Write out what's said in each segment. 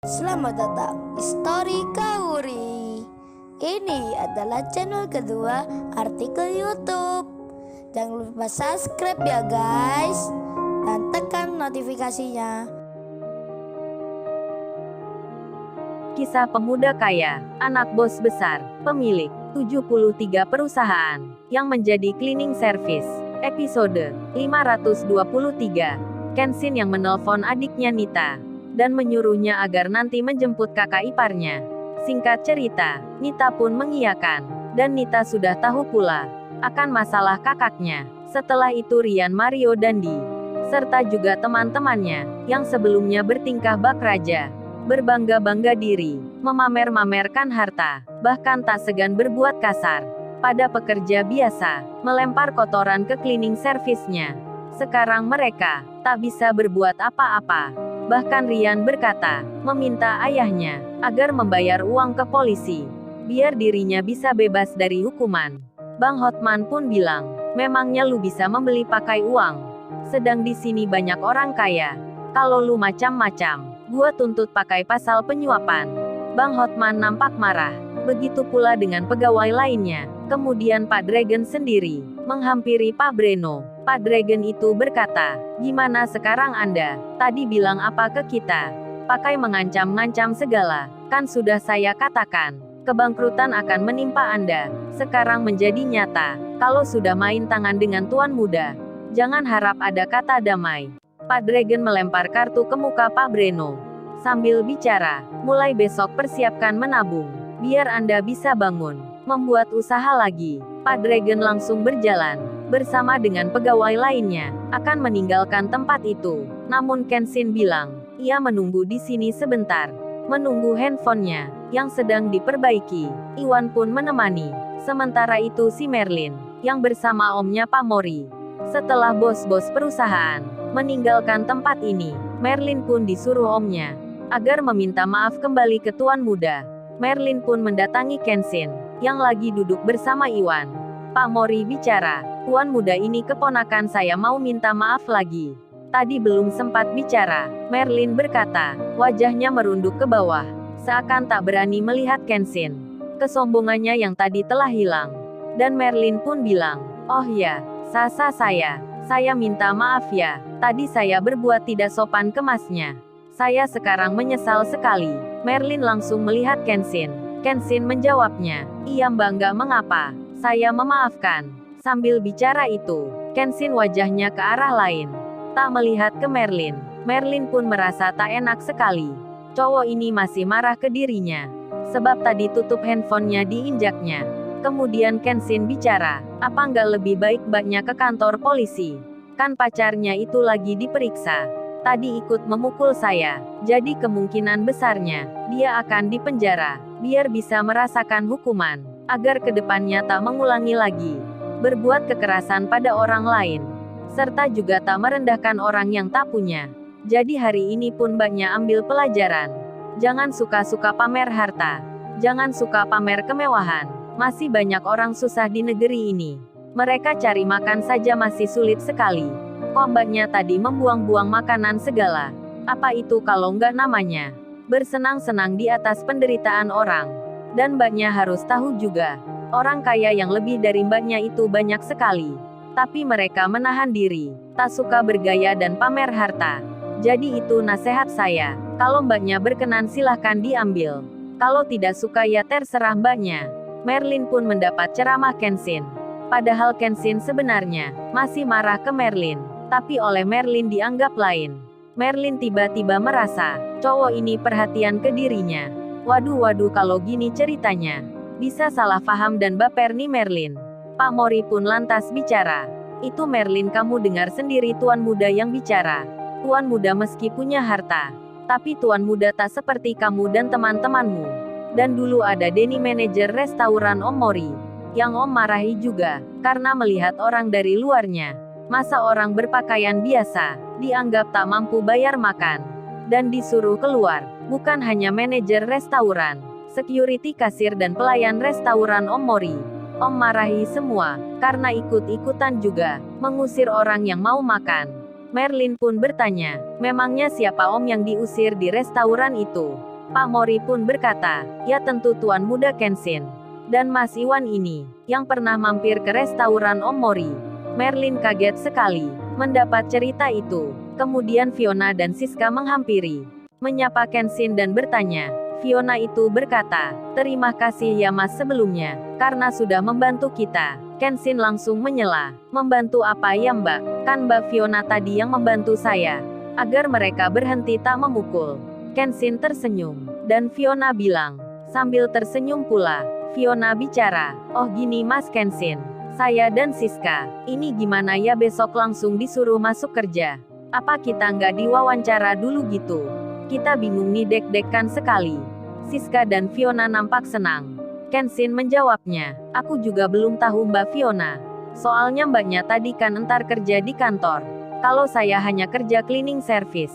Selamat datang di Story Kauri. Ini adalah channel kedua artikel YouTube. Jangan lupa subscribe ya guys, dan tekan notifikasinya. Kisah pemuda kaya, anak bos besar, pemilik 73 perusahaan, yang menjadi cleaning service. Episode 523. Kenshin yang menelpon adiknya Nita dan menyuruhnya agar nanti menjemput kakak iparnya. Singkat cerita, Nita pun mengiyakan, dan Nita sudah tahu pula akan masalah kakaknya. Setelah itu Rian, Mario Dandi, serta juga teman-temannya, yang sebelumnya bertingkah bak raja, berbangga-bangga diri, memamer-mamerkan harta, bahkan tak segan berbuat kasar pada pekerja biasa, melempar kotoran ke cleaning service-nya. Sekarang mereka tak bisa berbuat apa-apa. Bahkan Rian berkata, meminta ayahnya agar membayar uang ke polisi, biar dirinya bisa bebas dari hukuman. Bang Hotman pun bilang, memangnya lu bisa membeli pakai uang? Sedang di sini banyak orang kaya. Kalau lu macam-macam, gua tuntut pakai pasal penyuapan. Bang Hotman nampak marah. Begitu pula dengan pegawai lainnya. Kemudian Pak Dragon sendiri menghampiri Pak Breno. Pak Dragon itu berkata, gimana sekarang Anda? Tadi bilang apa ke kita? Pakai mengancam-ngancam segala. Kan sudah saya katakan, kebangkrutan akan menimpa Anda. Sekarang menjadi nyata. Kalau sudah main tangan dengan tuan muda, jangan harap ada kata damai. Pak Dragon melempar kartu ke muka Pak Breno sambil bicara, mulai besok persiapkan menabung, biar Anda bisa bangun, membuat usaha lagi. Pak Dragon langsung berjalan, bersama dengan pegawai lainnya, akan meninggalkan tempat itu. Namun Kenshin bilang, ia menunggu di sini sebentar, menunggu handphonenya, yang sedang diperbaiki. Iwan pun menemani. Sementara itu si Merlin, yang bersama omnya Pak Mori. Setelah bos-bos perusahaan meninggalkan tempat ini, Merlin pun disuruh omnya agar meminta maaf kembali ke tuan muda. Merlin pun mendatangi Kenshin, yang lagi duduk bersama Iwan. Pak Mori bicara, tuan muda ini keponakan saya mau minta maaf lagi. Tadi belum sempat bicara, Merlin berkata, wajahnya merunduk ke bawah, seakan tak berani melihat Kenshin. Kesombongannya yang tadi telah hilang. Dan Merlin pun bilang, oh ya, Sasa saya minta maaf ya, tadi saya berbuat tidak sopan ke masnya. Saya sekarang menyesal sekali. Merlin langsung melihat Kenshin. Kenshin menjawabnya, iya bangga mengapa, saya memaafkan. Sambil bicara itu, Kenshin wajahnya ke arah lain, tak melihat ke Merlin. Merlin pun merasa tak enak sekali. Cowok ini masih marah ke dirinya, sebab tadi tutup handphonenya diinjaknya. Kemudian Kenshin bicara, apa nggak lebih baik mbaknya ke kantor polisi? Kan pacarnya itu lagi diperiksa. Tadi ikut memukul saya, jadi kemungkinan besarnya, dia akan dipenjara, biar bisa merasakan hukuman, agar kedepannya tak mengulangi lagi berbuat kekerasan pada orang lain, serta juga tak merendahkan orang yang tak punya. Jadi hari ini pun mbaknya ambil pelajaran. Jangan suka-suka pamer harta, jangan suka pamer kemewahan. Masih banyak orang susah di negeri ini. Mereka cari makan saja masih sulit sekali. Kok mbaknya tadi membuang-buang makanan segala? Apa itu kalau nggak namanya bersenang-senang di atas penderitaan orang? Dan mbaknya harus tahu juga, orang kaya yang lebih dari mbaknya itu banyak sekali. Tapi mereka menahan diri, tak suka bergaya dan pamer harta. Jadi itu nasihat saya, kalau mbaknya berkenan silahkan diambil. Kalau tidak suka ya terserah mbaknya. Merlin pun mendapat ceramah Kenshin. Padahal Kenshin sebenarnya masih marah ke Merlin, tapi oleh Merlin dianggap lain. Merlin tiba-tiba merasa, cowok ini perhatian ke dirinya. Waduh kalau gini ceritanya, bisa salah paham dan baper nih Merlin. Pak Mori pun lantas bicara, itu Merlin kamu dengar sendiri tuan muda yang bicara. Tuan muda meski punya harta, tapi tuan muda tak seperti kamu dan teman-temanmu. Dan dulu ada Denny manajer restoran Om Mori, yang Om marahi juga, karena melihat orang dari luarnya. Masa orang berpakaian biasa, dianggap tak mampu bayar makan, dan disuruh keluar. Bukan hanya manajer restoran, security kasir dan pelayan restoran Om Mori. Om marahi semua, karena ikut-ikutan juga, mengusir orang yang mau makan. Merlin pun bertanya, memangnya siapa Om yang diusir di restoran itu? Pak Mori pun berkata, ya tentu Tuan Muda Kenshin. Dan Mas Iwan ini, yang pernah mampir ke restoran Om Mori. Merlin kaget sekali mendapat cerita itu. Kemudian Fiona dan Siska menghampiri, menyapa Kenshin dan bertanya. Fiona itu berkata, terima kasih ya Mas sebelumnya, karena sudah membantu kita. Kenshin langsung menyela, membantu apa ya Mbak? Kan Mbak Fiona tadi yang membantu saya, agar mereka berhenti tak memukul. Kenshin tersenyum, dan Fiona bilang, sambil tersenyum pula. Fiona bicara, oh gini Mas Kenshin, saya dan Siska, ini gimana ya besok langsung disuruh masuk kerja? Apa kita nggak diwawancara dulu gitu? Kita bingung nih deg-degan sekali. Siska dan Fiona nampak senang. Kenshin menjawabnya, aku juga belum tahu Mbak Fiona. Soalnya mbaknya tadi kan entar kerja di kantor. Kalau saya hanya kerja cleaning service.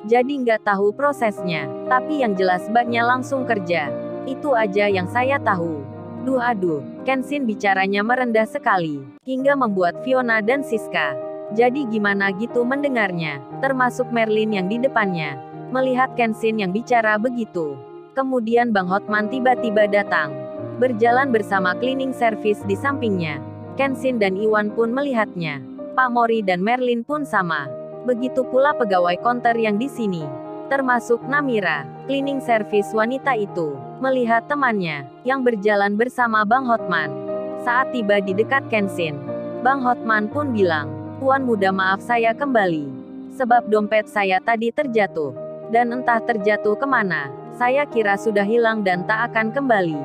Jadi nggak tahu prosesnya. Tapi yang jelas mbaknya langsung kerja. Itu aja yang saya tahu. Aduh, Kenshin bicaranya merendah sekali. Hingga membuat Fiona dan Siska jadi gimana gitu mendengarnya. Termasuk Merlin yang di depannya. Melihat Kenshin yang bicara begitu. Kemudian Bang Hotman tiba-tiba datang. Berjalan bersama cleaning service di sampingnya. Kenshin dan Iwan pun melihatnya. Pak Mori dan Merlin pun sama. Begitu pula pegawai konter yang di sini. Termasuk Namira, cleaning service wanita itu. Melihat temannya, yang berjalan bersama Bang Hotman. Saat tiba di dekat Kenshin, Bang Hotman pun bilang, Tuan Muda maaf saya kembali. Sebab dompet saya tadi terjatuh. Dan entah terjatuh kemana. Saya kira sudah hilang dan tak akan kembali.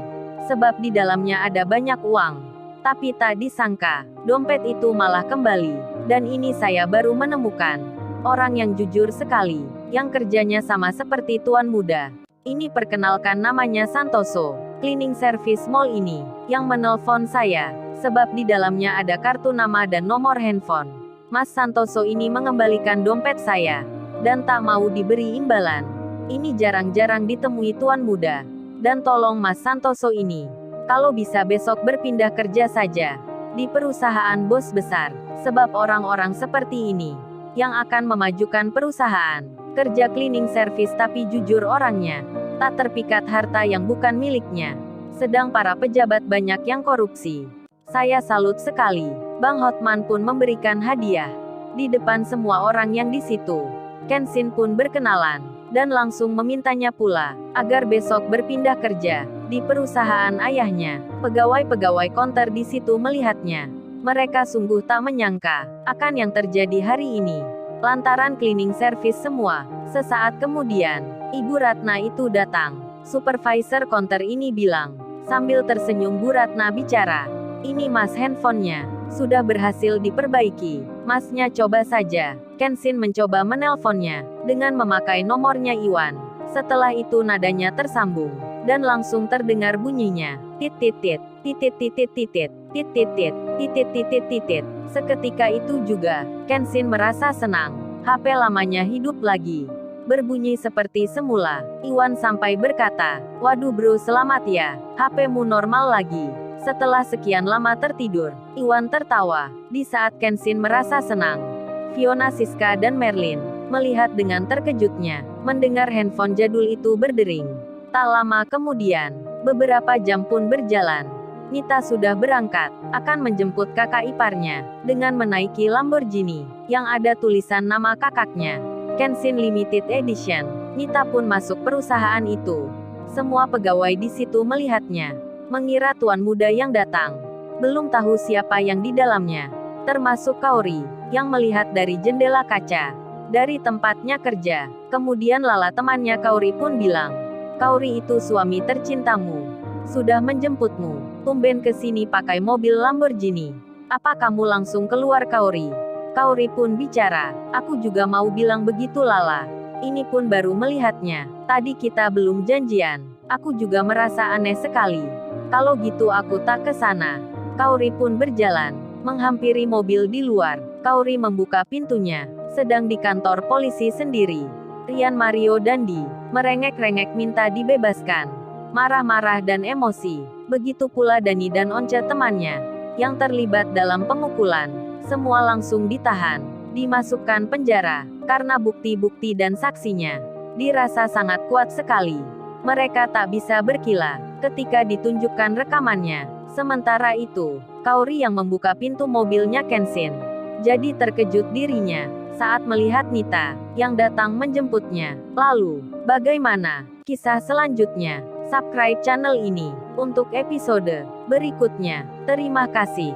Sebab di dalamnya ada banyak uang. Tapi tak disangka, dompet itu malah kembali. Dan ini saya baru menemukan. Orang yang jujur sekali, yang kerjanya sama seperti Tuan Muda. Ini perkenalkan namanya Santoso, cleaning service mall ini, yang menelpon saya. Sebab di dalamnya ada kartu nama dan nomor handphone. Mas Santoso ini mengembalikan dompet saya. Dan tak mau diberi imbalan. Ini jarang-jarang ditemui Tuan Muda. Dan tolong Mas Santoso ini, kalau bisa besok berpindah kerja saja di perusahaan bos besar, sebab orang-orang seperti ini yang akan memajukan perusahaan. Kerja cleaning service tapi jujur orangnya, tak terpikat harta yang bukan miliknya. Sedang para pejabat banyak yang korupsi. Saya salut sekali. Bang Hotman pun memberikan hadiah di depan semua orang yang di situ. Kenshin pun berkenalan dan langsung memintanya pula, agar besok berpindah kerja di perusahaan ayahnya. Pegawai-pegawai konter di situ melihatnya. Mereka sungguh tak menyangka akan yang terjadi hari ini. Lantaran cleaning service semua. Sesaat kemudian, Ibu Ratna itu datang. Supervisor konter ini bilang, sambil tersenyum Bu Ratna bicara, ini Mas handphonenya, sudah berhasil diperbaiki. Masnya coba saja. Kenshin mencoba menelponnya, dengan memakai nomornya Iwan. Setelah itu nadanya tersambung, dan langsung terdengar bunyinya. Tit-tit-tit, tit-tit-tit-tit, tit-tit-tit, tit-tit-tit-tit. Seketika itu juga, Kenshin merasa senang. HP lamanya hidup lagi. Berbunyi seperti semula. Iwan sampai berkata, waduh bro selamat ya, HP-mu normal lagi. Setelah sekian lama tertidur, Iwan tertawa. Di saat Kenshin merasa senang, Fiona, Siska dan Merlin melihat dengan terkejutnya, mendengar handphone jadul itu berdering. Tak lama kemudian, beberapa jam pun berjalan. Nita sudah berangkat, akan menjemput kakak iparnya, dengan menaiki Lamborghini, yang ada tulisan nama kakaknya. Kenshin Limited Edition. Nita pun masuk perusahaan itu. Semua pegawai di situ melihatnya, mengira Tuan Muda yang datang. Belum tahu siapa yang di dalamnya. Termasuk Kaori, yang melihat dari jendela kaca. Dari tempatnya kerja. Kemudian Lala temannya Kaori pun bilang, Kaori itu suami tercintamu. Sudah menjemputmu. Tumben ke sini pakai mobil Lamborghini. Apa kamu langsung keluar Kaori? Kaori pun bicara, aku juga mau bilang begitu Lala. Ini pun baru melihatnya. Tadi kita belum janjian. Aku juga merasa aneh sekali. Kalau gitu aku tak ke sana. Kaori pun berjalan, menghampiri mobil di luar. Kaori membuka pintunya. Sedang di kantor polisi sendiri. Rian, Mario dan Di merengek-rengek minta dibebaskan. Marah-marah dan emosi. Begitu pula Dani dan Once temannya, yang terlibat dalam pemukulan. Semua langsung ditahan, dimasukkan penjara, karena bukti-bukti dan saksinya dirasa sangat kuat sekali. Mereka tak bisa berkilah ketika ditunjukkan rekamannya. Sementara itu, Kaori yang membuka pintu mobilnya Kenshin jadi terkejut dirinya saat melihat Nita yang datang menjemputnya. Lalu, bagaimana kisah selanjutnya? Subscribe channel ini untuk episode berikutnya. Terima kasih.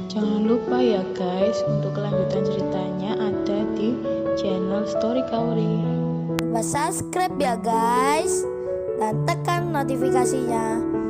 Jangan lupa ya guys, untuk kelanjutan ceritanya ada di channel Story Kaori. Lupa subscribe ya guys, dan tekan notifikasinya